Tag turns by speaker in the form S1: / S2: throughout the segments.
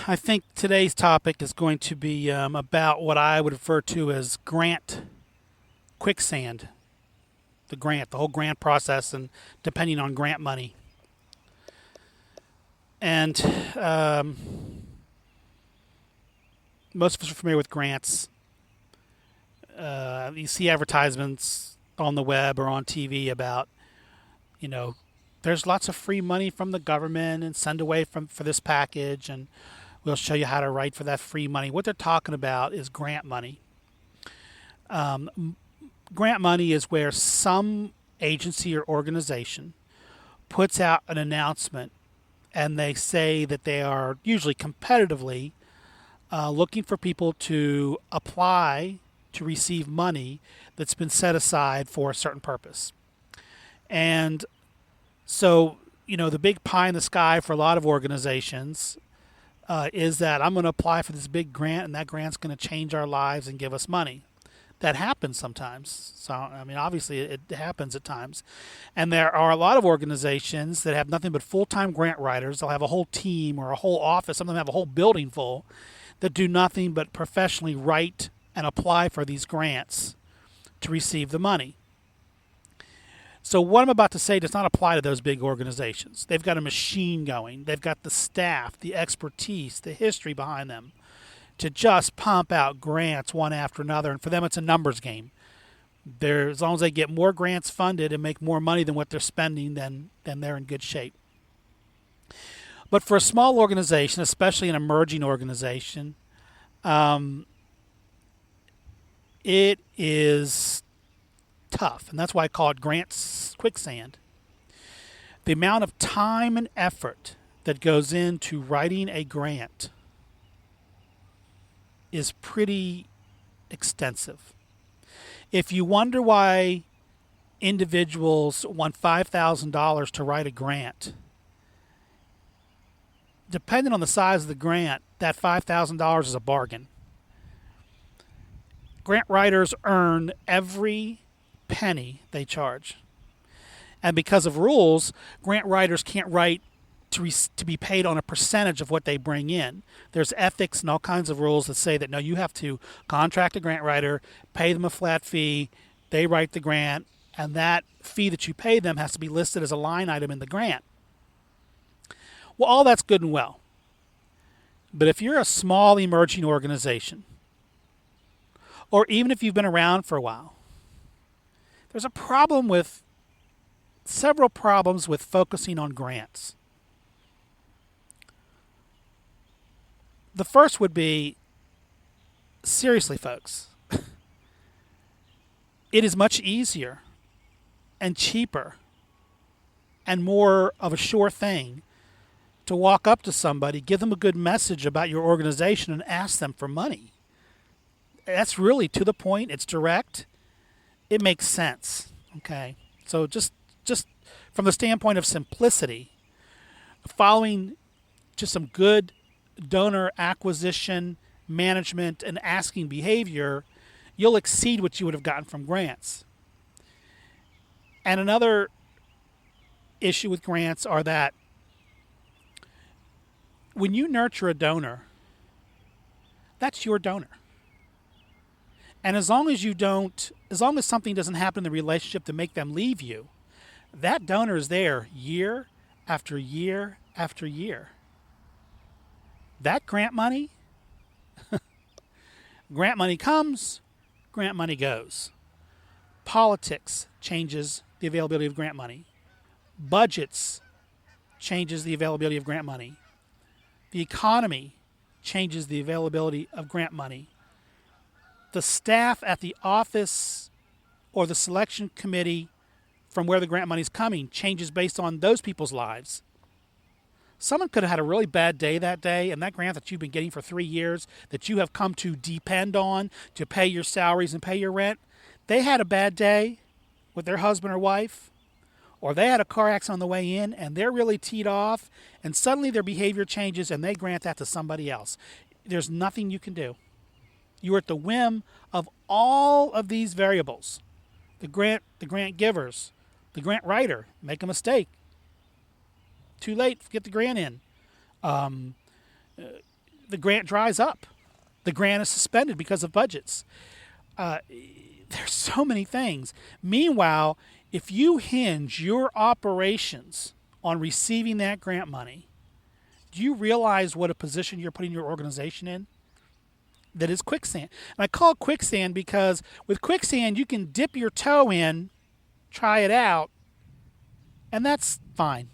S1: I think today's topic is going to be about what I would refer to as grant quicksand. The whole grant process, and depending on grant money. And um, most of us are familiar with grants. You see advertisements on the web or on TV about, you know, there's lots of free money from the government and send away for this package, and we'll show you how to write for that free money. What they're talking about is grant money. Grant money is where some agency or organization puts out an announcement and they say that they are usually competitively looking for people to apply to receive money that's been set aside for a certain purpose. And so, the big pie in the sky for a lot of organizations is that I'm going to apply for this big grant, and that grant's going to change our lives and give us money. That happens sometimes. So, I mean, obviously it happens at times. And there are a lot of organizations that have nothing but full-time grant writers. They'll have a whole team or a whole office. Some of them have a whole building full that do nothing but professionally write and apply for these grants to receive the money. So what I'm about to say does not apply to those big organizations. They've got a machine going. They've got the staff, the expertise, the history behind them to just pump out grants one after another. And for them, it's a numbers game. As long as they get more grants funded and make more money than what they're spending, then they're in good shape. But for a small organization, especially an emerging organization, it is tough. And that's why I call it grants quicksand. The amount of time and effort that goes into writing a grant is pretty extensive. If you wonder why individuals want $5,000 to write a grant, depending on the size of the grant, that $5,000 is a bargain. Grant writers earn every penny they charge. And because of rules, grant writers can't write to be paid on a percentage of what they bring in. There's ethics and all kinds of rules that say that no, you have to contract a grant writer, pay them a flat fee, they write the grant, and that fee that you pay them has to be listed as a line item in the grant. Well, all that's good and well. But if you're a small emerging organization, or even if you've been around for a while, there's several problems with focusing on grants. The first would be, seriously, folks, it is much easier and cheaper and more of a sure thing to walk up to somebody, give them a good message about your organization, and ask them for money. That's really to the point. It's direct. It makes sense. Okay, so just from the standpoint of simplicity, following just some good donor acquisition, management, and asking behavior, you'll exceed what you would have gotten from grants. And another issue with grants are that when you nurture a donor, that's your donor. And as long as something doesn't happen in the relationship to make them leave you, that donor is there year after year after year. That grant money comes, grant money goes. Politics changes the availability of grant money. Budgets changes the availability of grant money. The economy changes the availability of grant money. The staff at the office or the selection committee from where the grant money is coming changes based on those people's lives. Someone could have had a really bad day that day, and that grant that you've been getting for 3 years, that you have come to depend on to pay your salaries and pay your rent, they had a bad day with their husband or wife, or they had a car accident on the way in, and they're really teed off, and suddenly their behavior changes, and they grant that to somebody else. There's nothing you can do. You're at the whim of all of these variables. The grant givers, the grant writer, make a mistake. Too late, get the grant in. the grant dries up. The grant is suspended because of budgets. There's so many things. Meanwhile, if you hinge your operations on receiving that grant money, do you realize what a position you're putting your organization in? That is quicksand. And I call it quicksand because with quicksand, you can dip your toe in, try it out, and that's fine.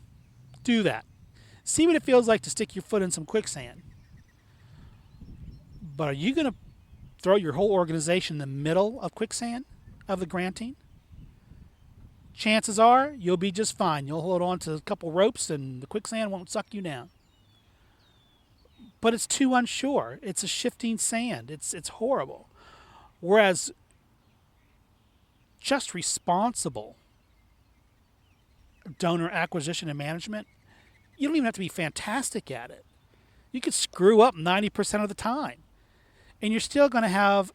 S1: Do that. See what it feels like to stick your foot in some quicksand. But are you going to throw your whole organization in the middle of quicksand of the granting? Chances are you'll be just fine. You'll hold on to a couple ropes and the quicksand won't suck you down. But it's too unsure. It's a shifting sand. It's horrible. Whereas just responsible donor acquisition and management, you don't even have to be fantastic at it. You could screw up 90% of the time. And you're still going to have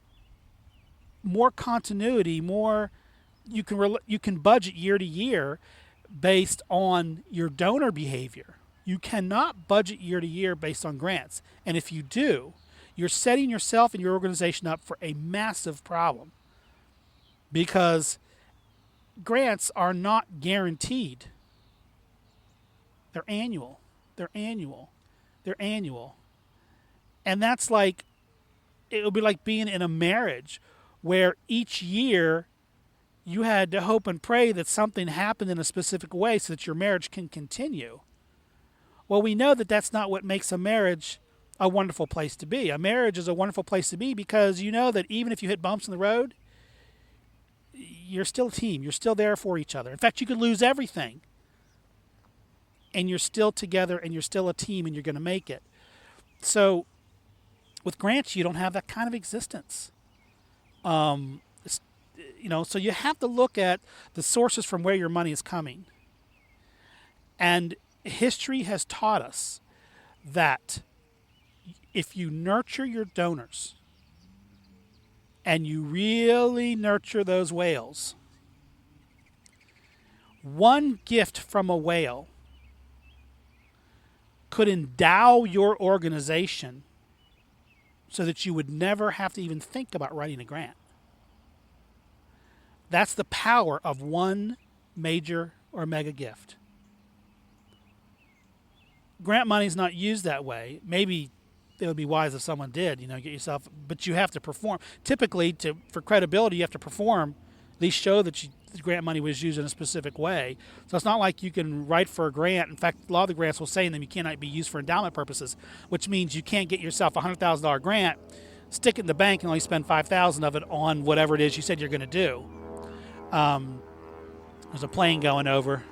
S1: more continuity, more you can budget year to year based on your donor behavior. You cannot budget year to year based on grants. And if you do, you're setting yourself and your organization up for a massive problem because grants are not guaranteed. They're annual. They're annual. They're annual. And that's like, it would be like being in a marriage where each year you had to hope and pray that something happened in a specific way so that your marriage can continue. Well, we know that that's not what makes a marriage a wonderful place to be. A marriage is a wonderful place to be because you know that even if you hit bumps in the road, you're still a team. You're still there for each other. In fact, you could lose everything, and you're still together, and you're still a team, and you're going to make it. So with grants, you don't have that kind of existence. So you have to look at the sources from where your money is coming. And history has taught us that if you nurture your donors and you really nurture those whales, one gift from a whale could endow your organization so that you would never have to even think about writing a grant. That's the power of one major or mega gift. Grant money is not used that way. Maybe it would be wise if someone did, get yourself, but you have to perform. Typically, for credibility, you have to perform, at least show that the grant money was used in a specific way. So it's not like you can write for a grant. In fact, a lot of the grants will say in them you cannot be used for endowment purposes, which means you can't get yourself a $100,000 grant, stick it in the bank, and only spend $5,000 of it on whatever it is you said you're going to do. There's a plane going over.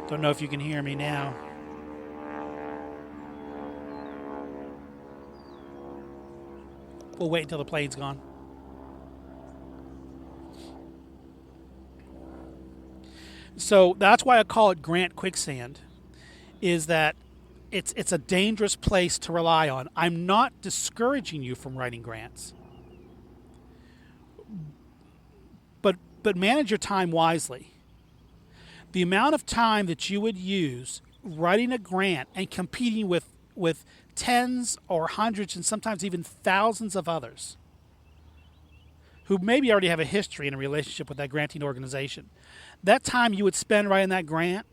S1: Don't know if you can hear me now. We'll wait until the plane's gone. So that's why I call it grant quicksand, is that it's a dangerous place to rely on. I'm not discouraging you from writing grants. But manage your time wisely. The amount of time that you would use writing a grant and competing with tens or hundreds and sometimes even thousands of others who maybe already have a history and a relationship with that granting organization. That time you would spend writing that grant,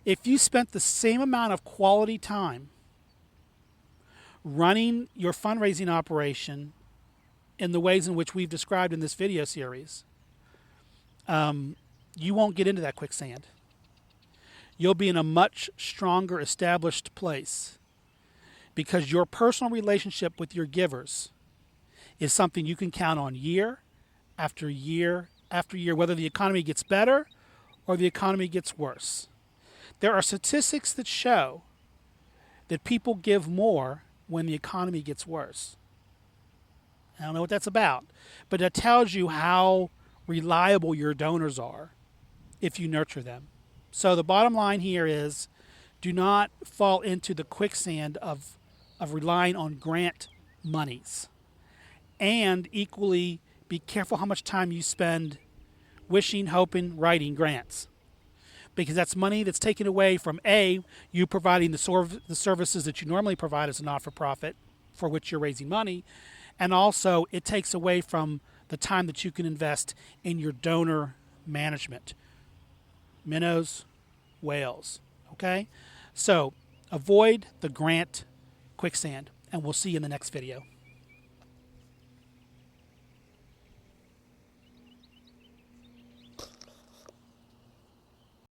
S1: if you spent the same amount of quality time running your fundraising operation in the ways in which we've described in this video series, you won't get into that quicksand. You'll be in a much stronger established place because your personal relationship with your givers is something you can count on year after year after year, whether the economy gets better or the economy gets worse. There are statistics that show that people give more when the economy gets worse. I don't know what that's about, but that tells you how reliable your donors are if you nurture them. So the bottom line here is do not fall into the quicksand of relying on grant monies. And equally, be careful how much time you spend wishing, hoping, writing grants. because that's money that's taken away from you providing the services that you normally provide as a not-for-profit for which you're raising money, and also it takes away from the time that you can invest in your donor management. Minnows, whales. Okay? So avoid the grant quicksand, and we'll see you in the next video.